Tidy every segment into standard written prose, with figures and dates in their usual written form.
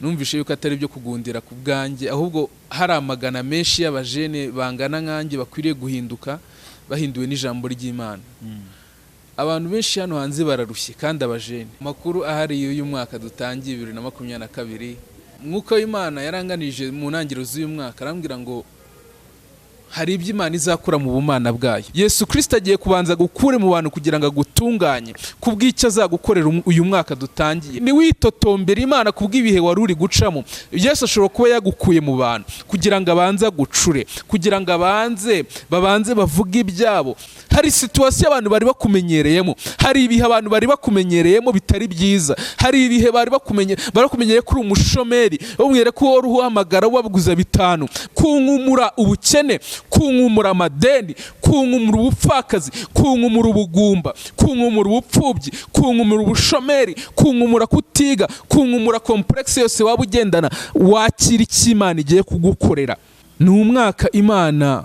numvishe yuko atari byo kugundira ku bwanjye, ahubwo hari amagana menshi y'abajene bangana nkanjye bakwiriye guhinduka bahinduwe n'ijambo ry'Imana. Abantu benshi hano hanze bararushye kandi abajene. Amakuru ahari uyu mwaka dutangiye 2022, mwuka w'Imana yaranganije mu ntangiriro z'uyu mwaka arambwira ngo hari ibyo Imana izakura mu bumana bwayo. Yesu Kristo agiye kubanza gukure mu bantu kugira ngo agutunganye kubw'icyo azagukorera uyu mwaka dutangiye. Ni witotombera Imana kubw'ibihe wari uri gucamo. Yesu ashobora kuba yagukuye mu bantu kugira ngo abanze gucure, kugira ngo babanze bavuge ibyabo. Hari situation abantu bari bakumenyereyemo, hari ibihe abantu bari bakumenyereyemo bitari byiza, hari ibihe bari bakumenyereye kuri umushomeri, bamwere ko wari uhamagara wabuguza 5, kunkumura ubukene, kunkumura amadeni, kunkumura ubupfakazi, kunkumura ubugumba, kunkumura ubupfubyi, kunkumura ubushomeri, kunkumura kutiga, kunkumura complexe yose waba ugendana. Wakira icyo Imana igiye kugukorera. Ni umwaka Imana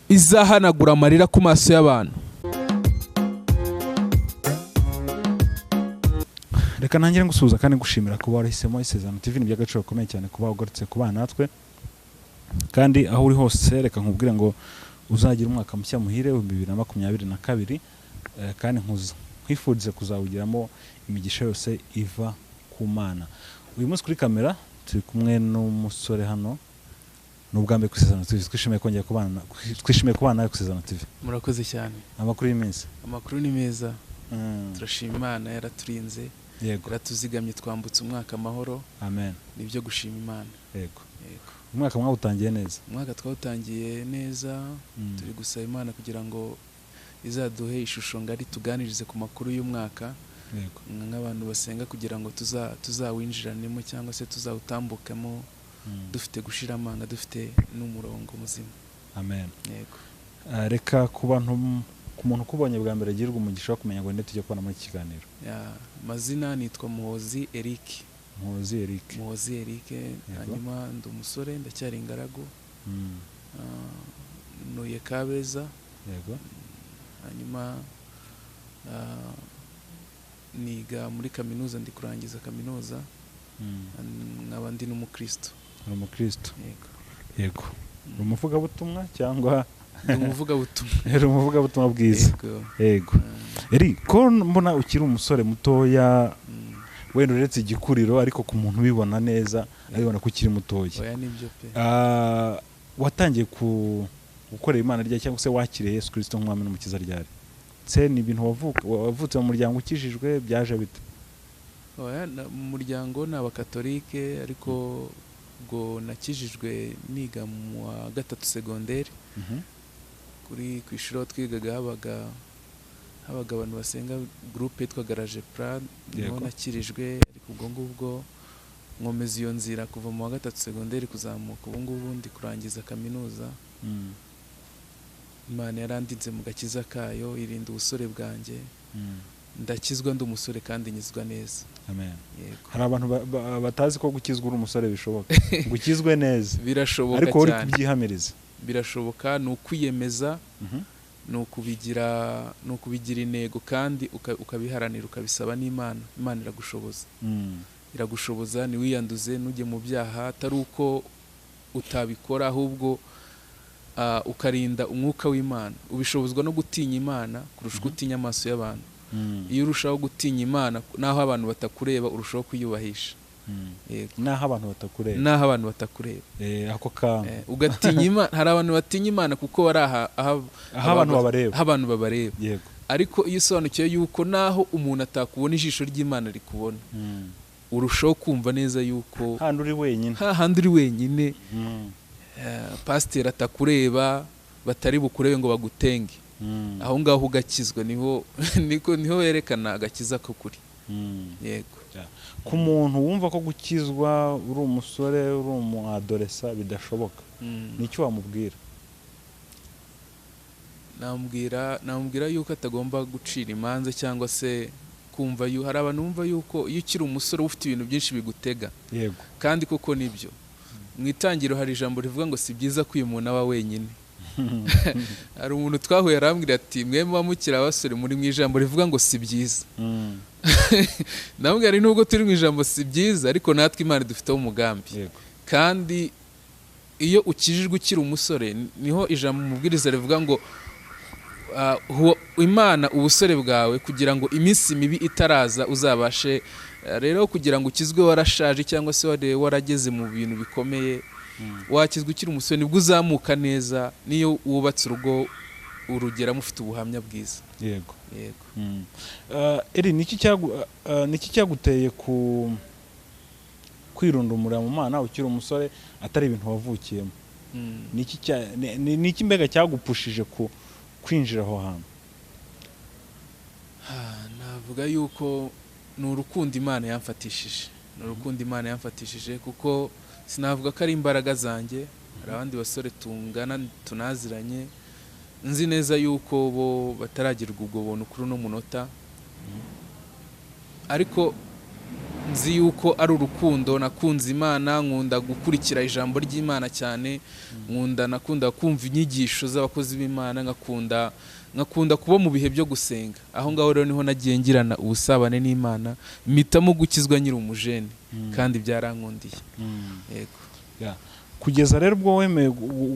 izahanagura amarira ku maso y'abantu. Reka nangire ngusuhuza kandi ngushimira kuba warahisemo Isezerano TV. Ni by'agaciro gakomeye cyane kuba ugarutse ku bana natwe, kandi aho uri hose reka nkubwire ngo uzagira umwaka mushya muhire 2022, kandi nkwifurize kuzawugiramo imigisha yose iva ku Mana. Uyu munsi kuri kamera turi kumwe n'umusore hano, n'ubwambe ku Isezerano TV. Twishimiye kongera kubana nawe ku Isezerano TV. Murakoze cyane. Amakuru y'iminsi? Amakuru ni meza. Turashima Imana yaraturinze, yaratuzigamye twambutse umwaka amahoro. Amen. Nibyo gushima Imana. Yego. Umwaka mwawutangiye neza? Umwaka twawutangiye neza. Turi gusaba Imana kugira ngo izaduhe ishusho ngari tuganirize ku makuru y'umwaka. Yego. Nk'abantu basenga kugira ngo tuzawinjiranemo cyangwa se tuzawutambukamo dufite gushira amanga, dufite n'umurongo muzima. Amen. Yego. Reka ku muntu kubonye bwa mbere agirwa umugisha wo kumenya ngo ndetse tujye kubona muri kiganiro. Mazina nitwa Muhozi Eric. Muhozi Eric. Hanyuma ndi umusore, ndacyari ingaragu. Nuye Kabeza. Yego. Hanyuma niga muri kaminuza, ndi kurangiza kaminuza. Nkaba ndi n'umukristo. Umukristo. Yego. Umuvugabutumwa cyangwa umuvugabutumwa bwiza? Yego. Ko mbona ukiri umusore mutoya, wenda uretse igikuriro, ariko ku muntu ubibona neza abibona ko ukiri mutoya. Oya nibyo pe. Watangiye gukorera Imana rya cyangwa se wakire Yesu Kristo nk'umwami n'umukiza ryari? Se ni ibintu wavutse mu muryango ukijijwe, byaje bite? Oya, mu muryango n'abakatolike, ariko ubwo nakijijwe niga mu wa 3 secondaire. Ku ishuri twigaga habaga abantu basenga groupe yitwa Garage Plan, niho nakirijwe. Ariko ubwo ngubwo nkomeza iyo nzira kuva mu wa 3 secondaire kuzamuka ubu ngubu ndi kurangiza kaminuza. Imana yarandinze mu gakiza kayo, irinda ubusore bwanjye. Ndakizwa ndi umusore kandi nyizwa neza. Amen. Yego. Hari abantu batazi ko gukizwa uri umusore bishoboka. Gukizwe neza birashoboka cyane, ariko uri kubyihamiriza. Birashoboka, ni ukwiyemeza, ni ukubigira intego kandi ukabiharanira, ukabisaba n'Imana. Imana iragushoboza. Ni wiyanduze nujye mu byaha, atari uko utabikora, ahubwo ukarinda umwuka w'Imana. Ubishobozwa no gutinya Imana kurusha gutinya amaso y'abantu. Iyo urushaho gutinya Imana, naho abantu batakureba urushaho kuyubahisha. Naho abantu batakureba. Ako kama. Ugatinya Imana. Hari abantu batinya Imana kuko bari aho abantu babareba. Yego. Ariko iyo usobanukiye yuko naho umuntu atakubona ijisho ry'Imana rikubona, urushaho kumva neza yuko hahandi uri wenyine. Pasiteri atakureba, batari bukurebe ngo bagutenge. Aho ngaho ugakizwa, niho yerekana agakiza ko kuri. Yego. Ku muntu wumva ko gukizwa uri umusore, uri umuadolesa bidashoboka, nicyo wamubwira? Namubwira yuko atagomba gucira imanza cyangwa se kumva hari abantu bumva yuko iyo ukiri umusore ufite ibintu byinshi bigutega. Yego. Kandi koko nibyo. Mu itangiro hari ijambo rivuga ngo si byiza ko uyu muntu aba wenyine. Hari umuntu twahuye arambwira ati mwe mukiri abasore muri mu ijambo rivuga ngo si byiza. ndamubwira ari nubwo turi mu ijambo si byiza ariko natwe Imana dufiteho umugambi. Yego. Kandi iyo ukijijwe ukiri umusore niho ijambo mubwiriza rivuga ngo Imana ubusore bwawe kugira ngo iminsi mibi itaraza uzabashe rero kugira ngo ukizwe warashaje cyangwa se warageze mu bintu bikomeye wakizwe ukiri umusore nibwo uzamuka neza niyo wubatse urugo urugera mufite ubuhamya bwiza. Yego. Yego. Eri niki cyaguteye kwirundumura mu Mana ukiri umusore atari ibintu wavukiyemo? Niki mbega cyagupushije kwinjira aho hantu? Navuga yuko ni urukundo Imana yamfatishije. Ni urukundo Imana yamfatishije kuko sinavuga ko ari imbaraga zanjye. Hari abandi basore tungana tunaziranye nzi neza yuko bo bataragirwa ubwo buntu kuri no munota. Ariko nzi yuko ari urukundo nakunze Imana, nkunda gukurikira ijambo ry'Imana cyane, nakunda kumva inyigisho z'abakozi b'Imana, nkakunda kuba mu bihe byo gusenga. Aho ngaho rero niho nagiye ngirana ubusabane n'Imana, mpitamo gukizwa nyiri umujene kandi byarankundiye. Yego. Yeah. Kugeza rero ubwo wemeye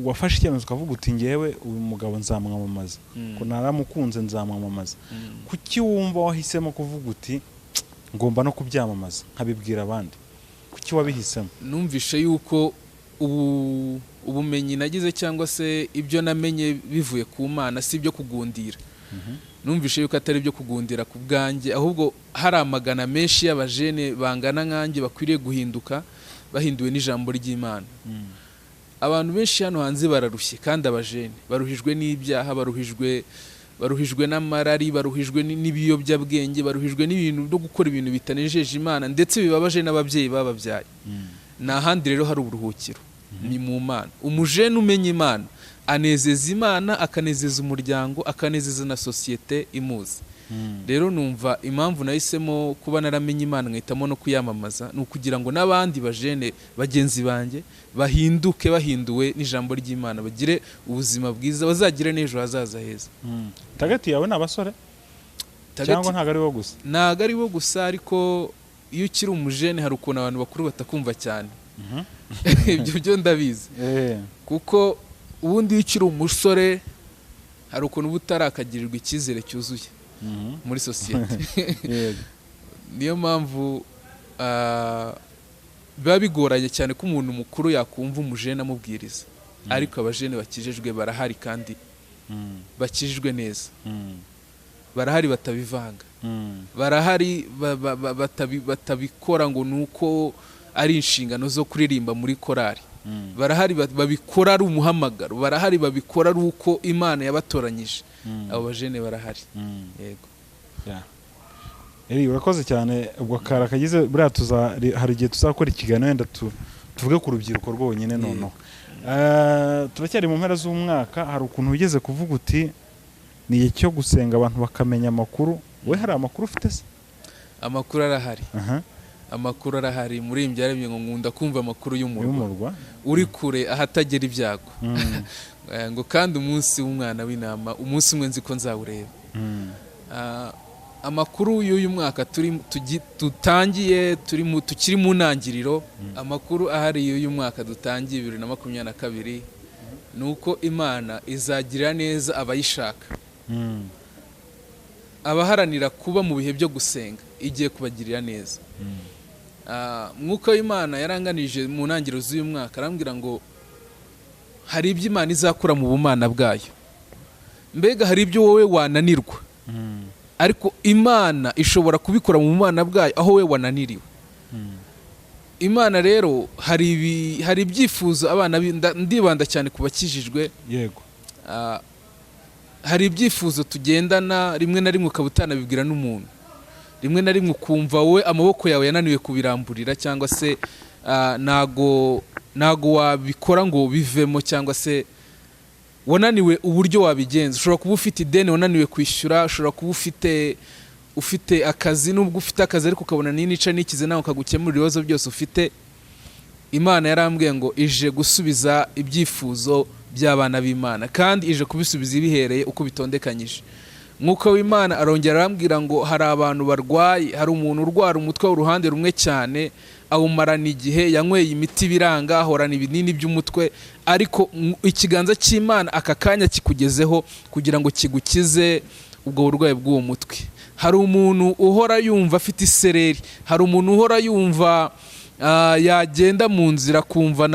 wafashe icyemezo ukavuga uti ngewe uyu mugabo nzamwamamaza, ko naramukunze nzamwamamaza. Kuki wumva wahisemo kuvuga uti ngomba no kubyamamaza nkabibwira abandi? Kuki wabihisemo? Numvishe yuko ubumenyi nagize cyangwa se ibyo namenye bivuye ku Mana si ibyo kugundira. Numvishe yuko atari ibyo kugundira ku bwanjye, ahubwo hari amagana menshi y'abajene bangana nkanjye bakwiriye guhinduka bahinduwe n'ijambo ry'Imana. Abantu benshi hano hanze bararushye kandi abajene baruhijwe n'ibyaha, baruhijwe n'amarari, baruhijwe n'ibiyobyabwenge, baruhijwe n'ibintu byo gukora ibintu bitanejeje Imana ndetse bibabaje n'ababyeyi bababyaye. N'ahandi rero hari uburuhukiro ni mu Mana. Umujene umenya Imana anezeza Imana, akanezeza umuryango, akanezeza na sosiyete imuzi. Rero numva impamvu nahisemo kuba naramenye Imana nkahitamo no kuyamamaza ni ukugira ngo n'abandi bajene bagenzi banjye bahinduke bahinduwe n'ijambo ry'Imana, bagire ubuzima bwiza, bazagire n'ejo hazaza heza. Tagati yawe n'abasore cyangwa ntago ari bo gusa? Ntago ari bo gusa, ariko iyo ukiri umujene hari ukuntu abantu bakuru batakumva cyane. Ibyo byo ndabizi. Kuko ubundi iyo ukiri umusore hari ukuntu uba utarakagirirwa icyizere cyuzuye muri sosiyete. Niyo mpamvu biba bigoranye cyane ko umuntu mukuru yakumva umujene amubwiriza. Ariko abajene bakijijwe barahari kandi bakijijwe neza. Barahari batabivanga. Barahari batabikora ngo nuko ari inshingano zo kuririmba muri korari. Barahari babikora ari umuhamagaro. Barahari babikora ari uko Imana yabatoranyije. Abo bajene barahari. Yego. Eri urakoze cyane. Ubwo kara kagize buriya hari igihe tuzakora ikiganiro wenda tuvuge ku rubyiruko rwonyine noneho. Turacyari mu mpera z'umwaka, hari ukuntu wigeze kuvuga uti ni igihe cyo gusenga abantu bakamenya amakuru. We hari amakuru ufite se? Amakuru arahari. Amakuru arahari. Muri imbyaremye ngo nkunda kumva amakuru y'umurwa uri kure ahatagera ibyago. Ngo kandi umunsi w'umwana w'intama umunsi umwe nzi ko nzawureba. Amakuru y'uyu mwaka tutangiye tukiri mu ntangiriro. Amakuru ahari y'uyu mwaka dutangiye 2022 nuko Imana izagirira neza abayishaka. Abaharanira kuba mu bihe byo gusenga igiye kubagirira neza. Mwuka w'Imana yaranganije mu ntangiriro z'uyu mwaka arambwira ngo hari ibyo Imana izakora mu bumana bwayo. Mbega hari ibyo wowe wananirwa, ariko Imana ishobora kubikora mu bumana bwayo aho wowe wananiriwe. Imana rero hari ibyifuzo abana ndibanda cyane kubakijijwe. Yego. Hari ibyifuzo tugendana rimwe na rimwe ukabutanabibwira n'umuntu. Rimwe na rimwe ukumva wowe amaboko yawe yananiwe kubiramburira cyangwa se nago wabikora ngo bivemo cyangwa se wananiwe uburyo wabigenza. Ushobora kuba ufite ideni wananiwe kwishyura, ushobora kuba ufite akazi, nubwo ufite akazi ariko ukabona nica nikize nawe ukagukemura ibibazo byose ufite. Imana yarambwiye ngo ije gusubiza ibyifuzo by'abana b'Imana kandi ije kubisubiza ibihereye uko bitondekanyije. mwuka w'Imana arongera arambwira ngo hari abantu barwaye, hari umuntu urwara umutwe w'uruhande rumwe cyane, awumarana igihe, yanyweye imiti biranga, ahorana ibinini by'umutwe, ariko ikiganza cy'Imana aka kanya kikugezeho kugira ngo kigukize ubwo burwayi bw'uwo mutwe. Hari umuntu uhora yumva afite isereri, hari umuntu uhora yumva yagenda mu nzira kumva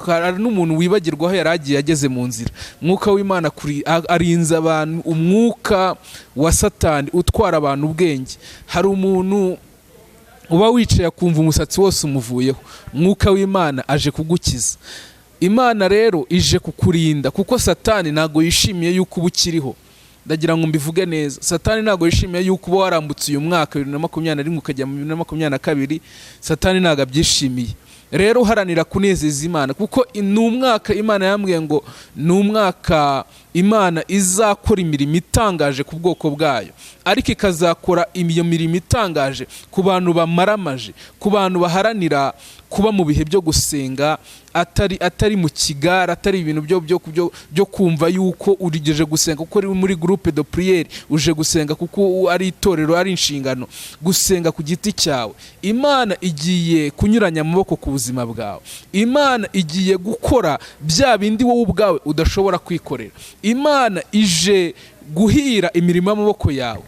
hari n'umuntu wibagirwa aho yaragiye ageze mu nzira. Mwuka w'Imana arinze abantu umwuka wa Satani utwara abantu ubwenge. Hari umuntu uba wicaye akumva umusatsi wose umuvuyeho, mwuka w'Imana aje kugukiza. Imana rero ije kukurinda kuko Satani ntago yishimiye yuko uba ukiriho. Ndagira ngo mbivuge neza, Satani ntago yishimiye yuko uba warambutse uyu mwaka 2021 ukajya mu 2022. Satani ntago abyishimiye. Rero uharanira kunezeza Imana kuko ni umwaka Imana yambwiye ngo ni umwaka Imana izakora imirimo itangaje ku bwoko bwayo, ariko ikazakora iyo mirimo itangaje ku bantu bamaramaje, ku bantu baharanira kuba mu bihe byo gusenga atari mu kigara, atari ibintu byo kumva yuko urigeje gusenga kuko uri muri groupe de prière, uje gusenga kuko ari itorero, ari inshingano, gusenga ku giti cyawe. Imana igiye kunyuranya amaboko ku buzima bwawe. Imana igiye gukora bya bindi wowe ubwawe udashobora kwikorera. Imana ije guhira imirimo y'amaboko yawe.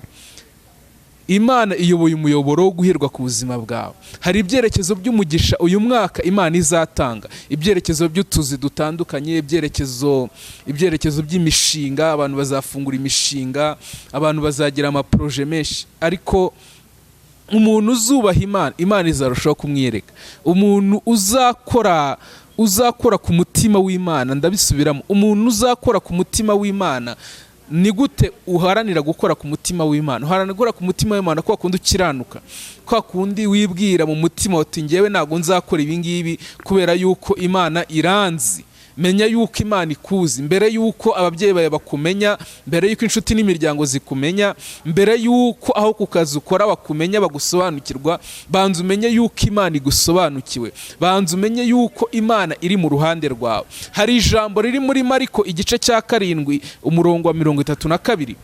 Imana iyoboye umuyoboro wo guhirwa ku buzima bwawe. Hari ibyerekezo by'umugisha uyu mwaka Imana izatanga, ibyerekezo by'utuzi dutandukanye, ibyerekezo by'imishinga, abantu bazafungura imishinga, abantu bazagira amaproje menshi. Ariko umuntu uzubaha Imana, Imana izarushaho kumwiyereka. Umuntu uzakora ku mutima w'Imana, ndabisubiramo, umuntu uzakora ku mutima w'Imana. Ni gute uharanira gukora ku mutima w'Imana? Uharanira gukora ku mutima w'Imana kwa kundi ukiranuka, kwa kundi wibwira mu mutima uti njyewe ntago nzakora ibi ngibi kubera yuko Imana iranzi. Menya yuko Imana ikuzi mbere yuko ababyeyi bawe bakumenya, mbere yuko inshuti n'imiryango zikumenya, mbere yuko aho ku kazi ukora bakumenya bagusobanukirwa. Banza umenye yuko Imana igusobanukiwe, banza umenye yuko Imana iri mu ruhande rwawe. Hari ijambo riri muri Mariko igice cya 7 umurongo wa 32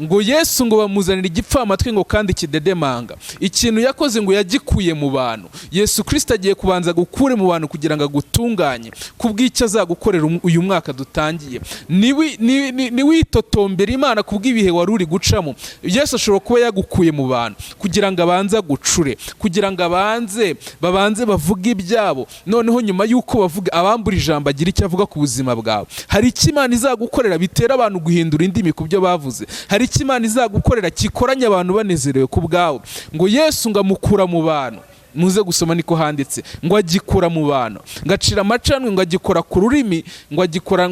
ngo Yesu ngo bamuzanira igipfamatwi ngo kandi kidedemanga. Ikintu yakoze ngo yagikuye mu bantu. Yesu Kristo agiye kubanza gukure mu bantu kugira ngo agutunganye kubw'icyo azagukorera uyu mwaka dutangiye. Ni witotombera Imana kubw'ibihe wari uri gucamo. Yesu ashobora kuba yagukuye mu bantu kugira ngo abanze gucure, kugira ngo babanze bavuga ibyabo, noneho nyuma yuko bavuga abambura ijambo agira icyo avuga ku buzima bwawe. Hari icyo Imana izagukorera bitera abantu guhindura indimi ku byo bavuze. Hari icyo Imana izagukorera kikoranya abantu banezerewe ku bwawe. Ngo Yesu ngamukura mu bantu, muze gusoma niko handitse, ngo agikora mu bantu, ngacira amacanwe, ngo agikora ku rurimi, ngo agikora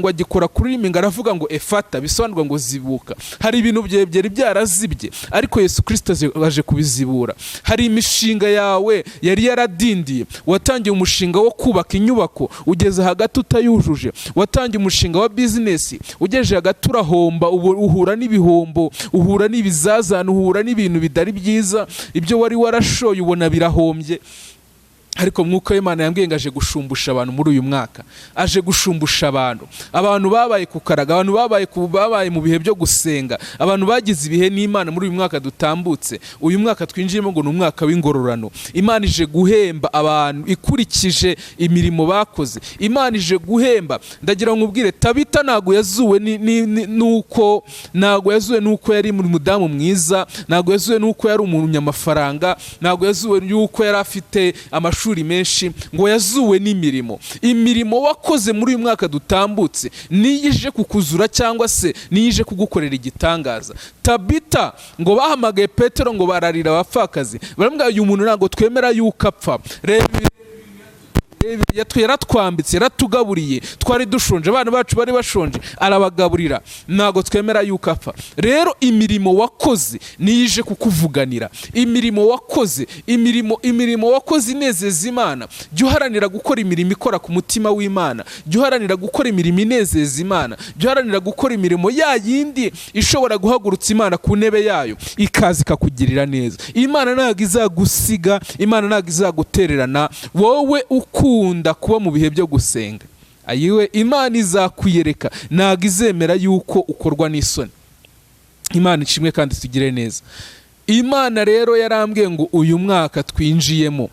ku rurimi, ngaravuga ngo efata, bisobanurwa ngo zibuka. Hari ibintu byari byarazibye ariko Yesu Kristo aje kubizibura. Hari imishinga yawe yari yaradindiye, watangiye umushinga wo kubaka inyubako ugeze hagati utayujuje, watangiye umushinga wa business ugeje hagati urahomba, uhura n'ibihombo, uhura n'ibizazana, uhura n'ibintu bidari byiza, ibyo wari warashoye ubona birahombye. Ariko mwuka w'Imana yambwiye ngo aje gushumbusha abantu muri uyu mwaka, aje gushumbusha abantu babaye ku karaga, abantu babaye mu bihe byo gusenga, abantu bagize ibihe n'Imana muri uyu mwaka dutambutse. Uyu mwaka twinjiyemo ngo ni umwaka w'ingororano. Imana ije guhemba abantu ikurikije imirimo bakoze. Imana ije guhemba. Ndagira ngo ubwire Tabita ntago yazuwe nuko yari muri mudamu mwiza, ntago yazuwe nuko yari umuntu nyamafaranga, ntago yazuwe yuko yari afite amashuri menshi, ngo yazuwe n'imirimo. Imirimo wakoze muri uyu mwaka dutambutse niyije kukuzura cyangwa se niyije kugukorera igitangaza. Tabita ngo bahamagaye Petero ngo bararira abapfakazi, baramubwira uyu muntu ntago twemera yuko apfa. Yaratwambitse, yaratugaburiye, twari dushonje, abana bacu bari bashonje, arabagaburira, ntago twemera yuko apfa. Rero imirimo wakoze niyije kukuvuganira. Imirimo wakoze inezeza Imana. Jya uharanira gukora imirimo ikora ku mutima w'Imana, jya uharanira gukora imirimo inezeza Imana, jya uharanira gukora imirimo yindi ishobora guhagurutsa Imana ku ntebe yayo ikaza ikakugirira neza. Imana ntago izagusiga, Imana ntago izagutererana wowe ukunda kuba mu bihe byo gusenga. Ayiwe Imana izakwiyereka, ntago izemera yuko ukorwa n'isoni. Imana ishimwe kandi tugire neza. Imana rero yarambwiye ngo uyu mwaka twinjiyemo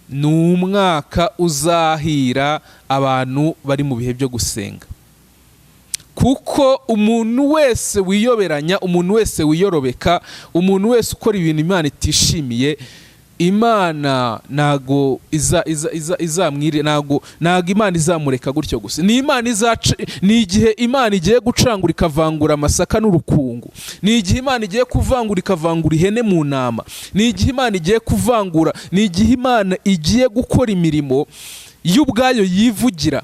ni umwaka uzahira abantu bari mu bihe byo gusenga, kuko umuntu wese wiyoberanya, umuntu wese wiyorobeka, umuntu wese ukora ibintu Imana itishimiye, Imana ntago izamwire, ntago Imana izamureka gutyo gusa. Ni igihe Imana igiye gucangura ikavangura amasaka n'urukungu, ni igihe Imana igiye kuvangura ikavangura ihene mu ntama, ni igihe Imana igiye kuvangura, ni igihe Imana igiye gukora imirimo y'ubwayo yivugira.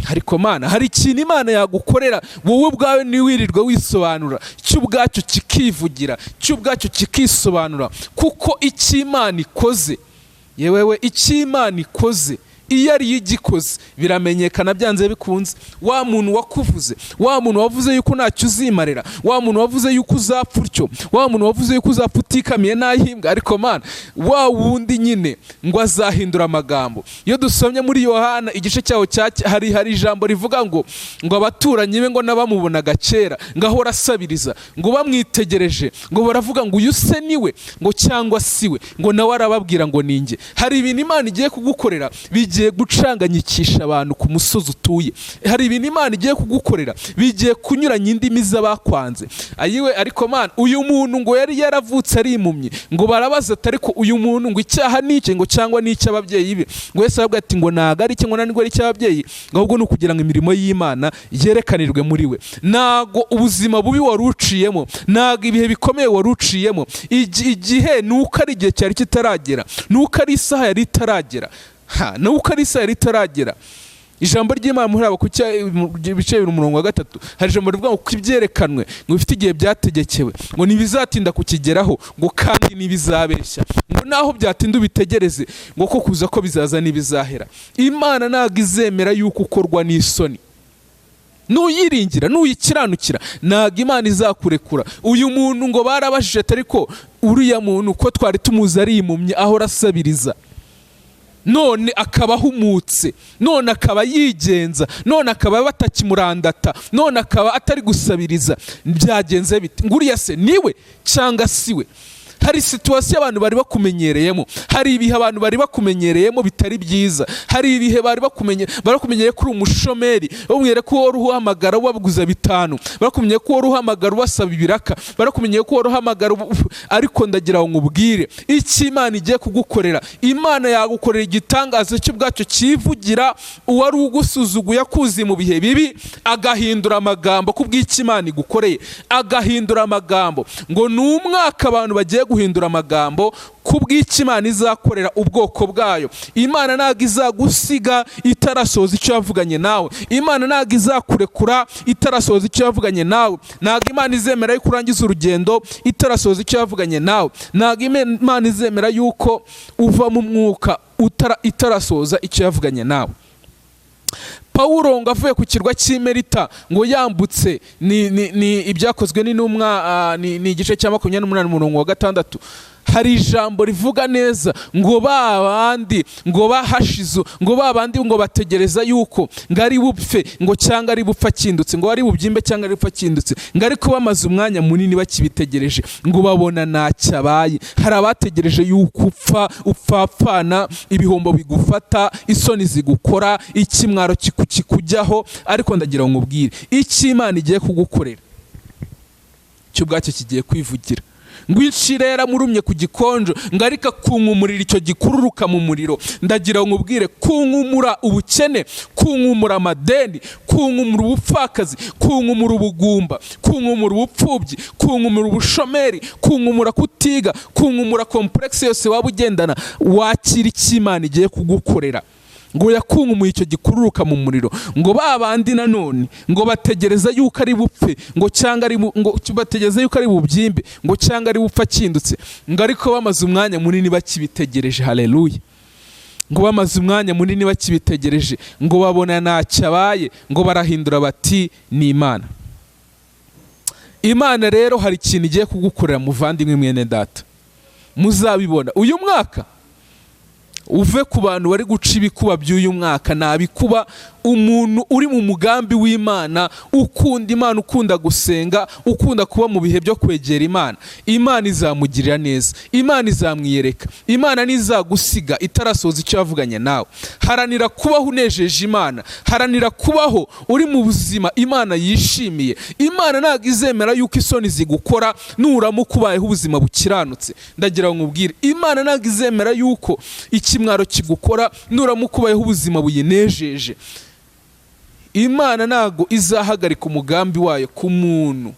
Ariko Mana, hari ikintu Imana yagukorera wowe ubwawe ntiwirirwe wisobanura, cyo ubwacyo kikivugira, cyo ubwacyo kikisobanura, kuko icyo Imana ikoze, yewewe icyo Imana ikoze iyo ari igikoze biramenyekana byanze bikunze. Wa muntu wakuvuze, wa muntu wavuze yuko ntacyo uzimarira, wa muntu wavuze yuko uzapfa utyo, wa muntu wavuze yuko uzapfa utikamiye nahimbwa, ariko Mana wa wundi nyine ngo azahindura amagambo. Iyo dusomye muri Yohana igice cyaho hari ijambo rivuga ngo abaturanyi be ngo nabamubonaga kera ngahora asabiriza, ngo bamwitegereje ngo baravuga ngo uyu se niwe, ngo cyangwa siwe, ngo nawe arababwira ngo ninjye. Hari ibintu Imana igiye kugukorera bigiye gucanganyikisha abantu ku musozi utuye. Hari ibintu Imana igiye kugukorera bigiye kunyuranya indimi z'abakwanze. Ayiwe, ariko Mana, uyu muntu ngo yari yaravutse ari impumyi, ngo barabaza ati ariko uyu muntu ngo icyaha ni iki, ngo cyangwa ni icy'ababyeyi be? Ngo Yesu aravuga ati ngo ntago ari iki, ngo ntabwo ari icy'ababyeyi, ahubwo ni ukugira ngo imirimo y'Imana yerekanirwe muri we. Ntago ubuzima bubi wari uciyemo, ntago ibihe bikomeye wari uciyemo, igihe nuko ari igihe cyari kitaragera, nuko ari isaha yari itaragera, nuko ari isaha yari itaragera. Ijambo ry'Imana muri bice 3 hari ijambo rivuga ngo ibyerekanwe ngo bifite igihe byategekewe, ngo ntibizatinda kukigeraho, ngo kandi ntibizabeshya, ngo naho byatinda ubitegereze, ngo ko kuza ko bizaza ntibizahera. Imana ntago izemera yuko ukorwa n'isoni. Nuyiringira, nuyikiranukira, ntago Imana izakurekura. Uyu muntu ngo barabajije ariko uriya muntu ko twari tumuzi ari impumyi ahora asabiriza, none akaba ahumutse, none akaba yigenza, none akaba batakimurandata, none akaba atari gusabiriza, byagenze bite? Nguriya se niwe cyangwa siwe? Hari situwasiyo abantu bari bakumenyereyemo, hari ibihe abantu bari bakumenyereyemo bitari byiza, hari ibihe bari bakumenyereye kuri umushomeri, bamwere ko wari uhamagara wabuguza 5, barakumenyeye ko wari uhamagara ubasaba ibiraka, barakumenyeye ko wari uhamagara, ariko ndagira ngo nkubwire icyo Imana igiye kugukorera. Imana yagukorera igitangaza cy'ubwacyo kivugira. Uwari ugusuzuguye akuzi mu bihe bibi agahindura amagambo kubw'icyo Imana igukoreye, agahindura amagambo. Ngo ni umwaka abantu bagiye guhindura amagambo kubw'icyo Imana izakorera ubwoko bwayo. Imana ntago izagusiga itarasoza icyo yavuganye nawe. Imana ntago izakurekura itarasoza icyo yavuganye nawe. Ntago Imana izemera yuko urangiza urugendo itarasoza icyo yavuganye nawe. Ntago Imana izemera yuko uva mu mwuka itarasoza icyo yavuganye nawe. Pawulo ngo avuye ku kirwa cy'Imerita ngo yambutse, ni ibyakozwe n'intumwa, ni igice cya 28:6. Hari ijambo rivuga neza ngo babandi ngo bahashizo, ngo babandi ngo bategereza yuko ngo ari bupfe, ngo cyangwa ari bupfa kindutse, ngo ari bubyimbe cyangwa ari bupfa kindutse, ngo ariko bamaze umwanya munini bakibitegereje, ngo babona ntacyabaye. Hari abategereje yuko upfapfana, ibihombo bigufata, isoni zigukora, ikimwaro kikujyaho, ariko ndagira ngo nkubwire icyo Imana igiye kugukorera cyo ubwacyo kigiye kwivugira. Ngo inshirera murumye ku gikonjo, ngo ariko kunkumurira icyo gikururuka mu muriro. Ndagira ngo nkubwire, kunkumura ubukene, kunkumura amadeni, kunkumura ubupfakazi, kunkumura ubugumba, kunkumura ubupfubyi, kunkumura ubushomeri, kunkumura kutiga, kunkumura complexe yose waba ugendana, wakira icyo Imana igiye kugukorera. Ngo yakungumuye icyo gikururuka mu muriro. Ngo babandi nanone ngo bategereza yuko ari bupfe, ngo cyangwa ari ngo bategereza yuko ari bubyimbe, ngo cyangwa ari bupfa kindutse, ngo ariko bamaze umwanya munini bakibitegereje. Haleluya. Ngo bamaze umwanya munini bakibitegereje, ngo babona ntacyabaye, ngo barahindura bati ni Imana. Imana rero hari ikintu igiye kugukorera muvandimwe mwene data, muzabibona uyu mwaka. uve ku bantu bari guca ibikuba by'uyu mwaka, nabikuba umuntu uri mu mugambi w'Imana, ukunda Imana, ukunda gusenga, ukunda kuba mu bihe byo kwegera Imana. Imana izamugirira neza, Imana izamwiyereka, Imana ntizagusiga itarasoza icyo yavuganye nawe. Haranira kubaho unejeje Imana, haranira kubaho uri mu buzima Imana yishimiye. Imana ntabwo izemera yuko isoni zigukora nuramuka ubayeho ubuzima bukiranutse. Ndagira ngo nkubwire, Imana ntabwo izemera yuko ikimwaro kigukora nuramuka ubayeho ubuzima buyinejeje. Imana ntago izahagarika umugambi wayo ku muntu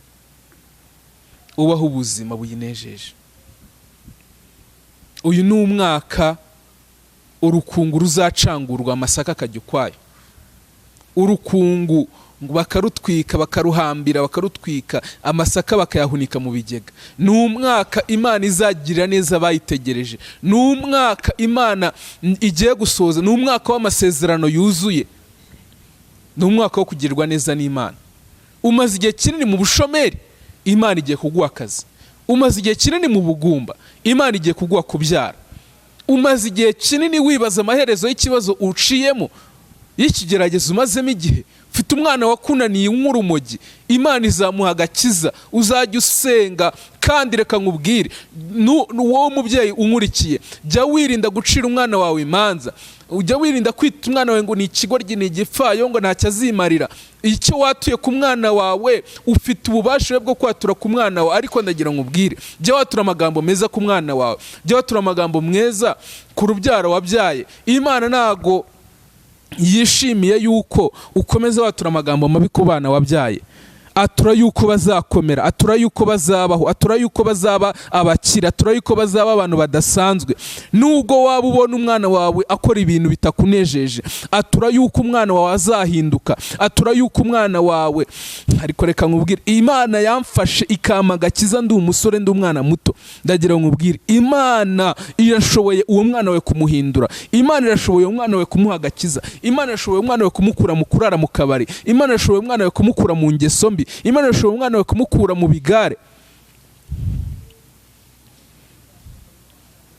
ubaho ubuzima buyinejeje. Uyu ni umwaka urukungu ruzacangurwa, amasaka akajya ukwayo. Urukungu bakarutwika, bakaruhambira, bakarutwika, amasaka bakayahunika mu bigega. Ni umwaka Imana izagirira neza abayitegereje. Ni umwaka Imana igiye gusoza. Ni umwaka w'amasezerano yuzuye. Ni umwaka wo kugirirwa neza n'Imana. Umaze igihe kinini mu bushomeri, Imana igiye kuguha akazi. Umaze igihe kinini mu bugumba, Imana igiye kuguha kubyara. Umaze igihe kinini wibaza amaherezo y'ikibazo uciyemo, y'ikigeragezo umazemo igihe, ufite umwana wakunaniye nk'urumogi, Imana izamuha agakiza. Uzajya usenga, kandi reka nkubwire, wowe mubyeyi unkurikiye, jya wirinda gucira umwana wawe imanza. Ujya wirinda kwita umwana wawe ngo ni ikigoryi, ni igipfayo, ngo ntacyo azimarira. Icyo watuye ku mwana wawe, ufite ububasha bwo kwatura ku mwana wawe. Ariko ndagira nkubwire, jya watura amagambo meza ku mwana wawe, jya watura amagambo meza ku rubyaro wabyaye. Imana ntago yishimiye yuko ukomeza watura amagambo mabi ku bana wabyaye. Atura yuko bazakomera, atura yuko bazabaho, atura yuko bazaba abakira, atura yuko bazaba abantu badasanzwe. Nubwo waba ubona umwana wawe akora ibintu bitakunejeje, atura yuko umwana wawe azahinduka, atura yuko umwana wawe. Ariko reka nkubwire, Imana yamfashe ikampa agakiza ndi umusore, ndi umwana muto. Ndagira nkubwire, Imana irashoboye uwo mwana wawe kumuhindura. Imana irashoboye uwo mwana wawe kumuha agakiza. Imana irashoboye umwana wawe kumukura mu kurara mu kabari. Imana irashoboye umwana wawe kumukura mu ngeso mbi. Imana irashoboye umwana wawe kumukura mu bigare.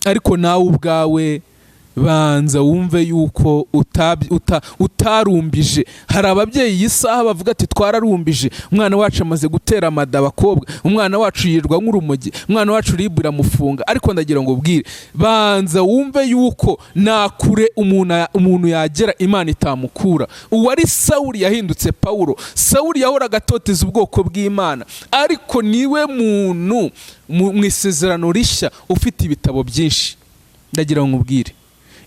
Ariko nawe ubwawe banza wumve yuko utarumbije. Hari ababyeyi iyi saha bavuga ati twararumbije, umwana wacu amaze gutera amada abakobwa, umwana wacu yirwa nk'urumogi, umwana wacu ribura mufunga. Ariko ndagira ngo ubwire, banza wumve yuko nakure umuntu yagera Imana itamukura. Uwari Sawuli yahindutse Pawulo. Sawuli yahoraga atoteza ubwoko bw'Imana, ariko niwe muntu mu isezerano rishya ufite ibitabo byinshi. Ndagira ngo nkubwire,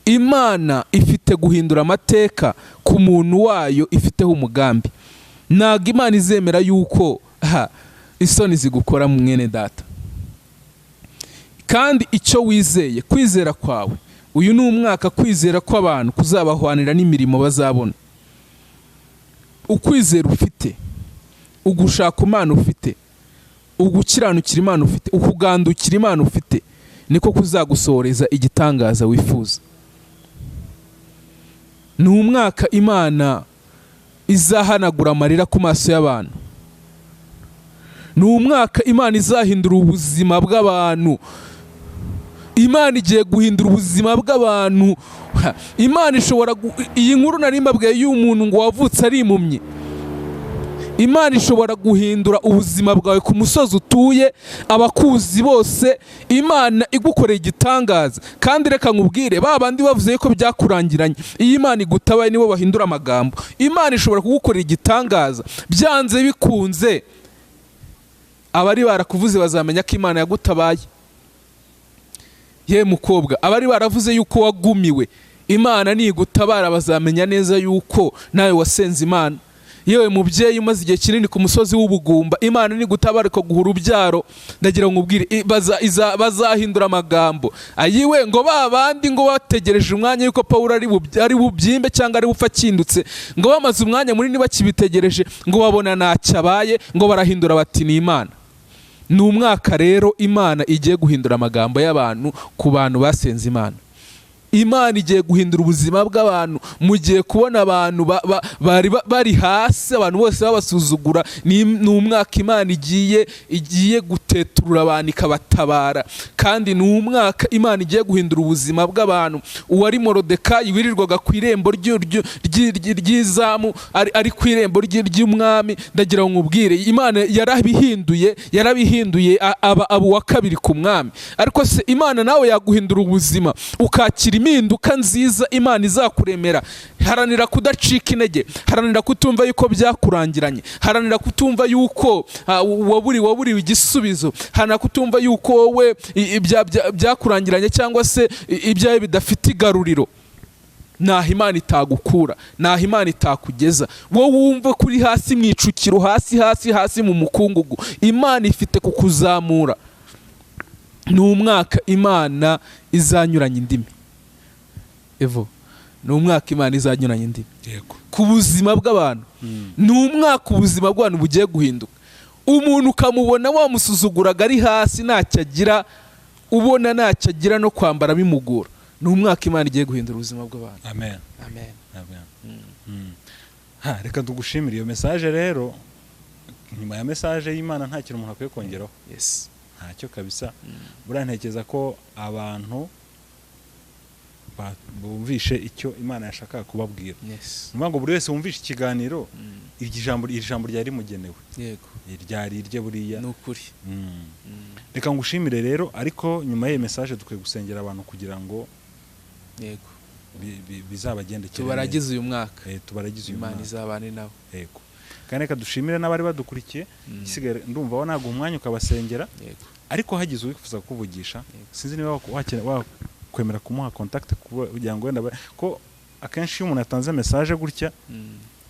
Imana ifite guhindura amateka ku muntu wayo ifiteho umugambi. Ntabwo Imana izemera yuko isoni zigukora mu mwene data. Kandi icyo wizeye, kwizera kwawe, uyu ni umwaka kwizera kw'abantu kuzabahwanira n'imirimo bazabona. Ukwizera ufite, ugushaka Imana ufite, ugukiranukira Imana ufite, ukugandukira Imana ufite, niko kuzagusohoreza igitangaza wifuza. Ni umwaka Imana izahanagura amarira ku maso y'abantu. Ni umwaka Imana izahindura ubuzima bw'abantu. Imana igiye guhindura ubuzima bw'abantu. Imana ishobora iyi nkuru nari mbabwiye y'umuntu ngo wavutse ari impumyi. Imana ishobora guhindura ubuzima bwawe ku musozi utuye, abakuzi bose. Imana igukoreye igitangaza. Kandi reka nkubwire, babandi bavuze ko byakurangiranye, iyi Imana igutabaye nibo bahindura amagambo. Imana ishobora kugukorera igitangaza byanze bikunze. Abari barakuvuze bazamenya ko Imana yagutabaye. Ye mukobwa, abari baravuze yuko wagumiwe, Imana nigutabara bazamenya neza yuko nawe wasenze Imana. Yewe mubyeyi umaze igihe kinini ku musozi w'ubugumba, Imana nigutabara guha urubyaro. Ndagira ngo ubwire, bazahindura amagambo. Ayiwe ngo babandi ngo bategereje umwanya yuko Pawulo ari bubyimbe cyangwa ari bupfa kindutse, ngo bamaze umwanya munini bakibitegereje, ngo babona ntacyo abaye, ngo barahindura bati ni Imana. Ni umwaka rero Imana igiye guhindura amagambo y'abantu ku bantu basenze Imana. Imana igiye guhindura ubuzima bw'abantu. Mugiye kubona abantu bari hasi, abantu bose babasuzugura. Ni umwaka Imana igiye guteturura abantu ikabatabara, kandi ni umwaka Imana igiye guhindura ubuzima bw'abantu. Uwari Morodekayi wirirwaga ku irembo ry'izamu, ari ku irembo ry'umwami, ndagira ngo nkubwire Imana yarabihinduye aba uwa kabiri ku mwami. Ariko se Imana nawe yaguhindura ubuzima ukakira impinduka nziza Imana izakuremera. Haranira kudacika intege, haranira kutumva yuko byakurangiranye, haranira kutumva yuko waburiwe igisubizo, haranira kutumva yuko wowe byakurangiranye cyangwa se ibyawe bidafite igaruriro. Naho Imana itagukura, naho Imana itakugeza. Wowe wumva kuri hasi mwicukiro, hasi mu mukungugu, Imana ifite kukuzamura. Ni umwaka Imana izanyuranya indimi. Evo, ni umwaka Imana izanyuranya indimi ku buzima bw'abantu. Ni umwaka ubuzima bw'abantu bugiye guhinduka. Umuntu ukamubona wamusuzuguraga ari hasi, ntacyo agira, ubona ntacyo agira, no kwambara bimugora. Ni umwaka Imana igiye guhindura ubuzima bw'abantu. Amen. Reka tugushimire iyo message rero. Nyuma ya message y'Imana nta kintu umuntu akwiye kongeraho. Yes. Ntacyo kabisa. Burantekeza ko abantu bumvishe icyo Imana yashaka kubabwira. Yes. Numva ngo buri wese wumvishe ikiganiro iri jambo ryari mugenewe. Yego. Ryari irye buriya. Nukuri. Reka ngushimire rero, ariko nyuma y'iyo message dukwiye gusengera abantu kugira ngo yego bizabagendekere. Tubaragize uyu mwaka. Tubaragize uyu mwaka. Imana izabane nabo. Yego. Kandi reka dushimire n'abari badukurikiye. Isigare ndumva wa naguha umwanya ukabasengera. Yego. Ariko hagize uwifuza kuvugisha, sinzi niba wakwemera kumuha contact kugira ngo wenda ko akenshi iyo umuntu atanze message gutya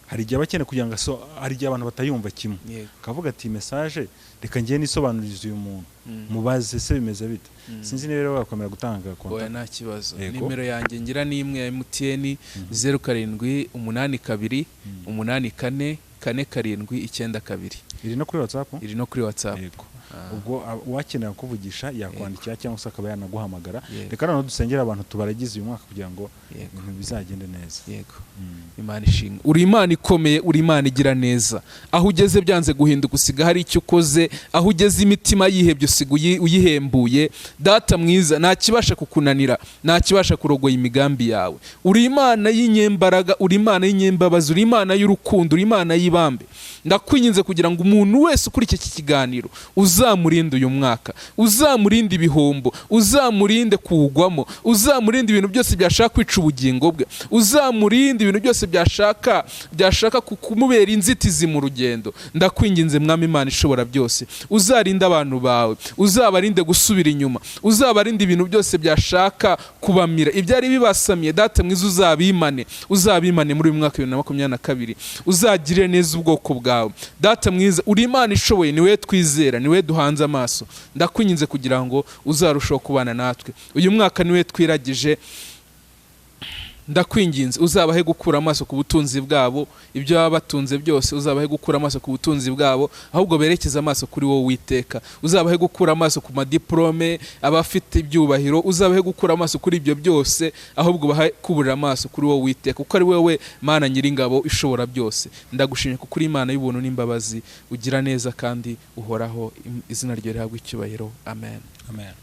hari igihe abakeneye kugira ngo hari igihe abantu batayumva kimwe. Kavuga ati message reka ngiye nisobanuriza uyu muntu, mubaze se bimeze bite. Sinzi niba wakwemera gutanga contact. Oya, nta kibazo. Nimero yanjye ngira ni imwe ya MTN 0782 84 44792. Iri no kuri WhatsApp? Iri no kuri WhatsApp. Yego. Ubwo uwakenera kuvugisha yakwandikira cyangwa se akaba yanaguhamagara. Reka none dusengera abantu tubaragize uyu mwaka kugira ngo ibintu bizagende neza. Yego. Imana ishinga. Uri Imana ikomeye, uri Imana igira neza. Aho ugeze byanze guhinduka usiga hari icyo ukoze, aho ugeze imitima yihebye usiga uyihembuye. Data mwiza, nta kibasha kukunanira, nta kibasha kurogoya imigambi yawe. Uri Imana y'inyembaraga, uri Imana y'inyembabazi, uri Imana y'urukundo, uri Imana y'ibambe. Ndakwinginze kugira ngo umuntu wese ukuri iki kiganiro uzamurinde uyu mwaka, uzamurinde ibihombo, uzamurinde kuwugwamo, uzamurinde ibintu byose byashaka kwica ubugingo bwe, uzamurinde ibintu byose byashaka kumubera inzitizi mu rugendo. Ndakwinginze Mwami Imana ishobora byose, uzarinde abantu bawe, uzabarinde gusubira inyuma, uzabarinde ibintu byose byashaka kubamira, ibyari bibasamiye. Data mwiza, uzabimane muri uyu mwaka 2022, uzagirire neza ubwoko bwawe. Data mwiza, uri Imana ishoboye, niwe twizera, niwe duhanze amaso. Ndakwinginze kugira ngo uzarushaho kubana natwe uyu mwaka, niwe twiragije. Ndakwinginze uzabahe gukura amaso ku butunzi bwabo, ibyo baba batunze byose uzabahe gukura amaso ku butunzi bwabo, ahubwo berekeza amaso kuri wowe Uwiteka. Uzabahe gukura amaso ku madiplome, abafite ibyubahiro, uzabahe gukura amaso kuri ibyo byose, ahubwo bahe kuburira amaso kuri wowe Uwiteka, kuko ari wowe Mana nyiringabo ishobora byose. Ndagushimye kuko uri Imana y'ubuntu n'imbabazi, ugira neza kandi uhoraho. Izina ryawe rihabwe icyubahiro. Amen. Amen.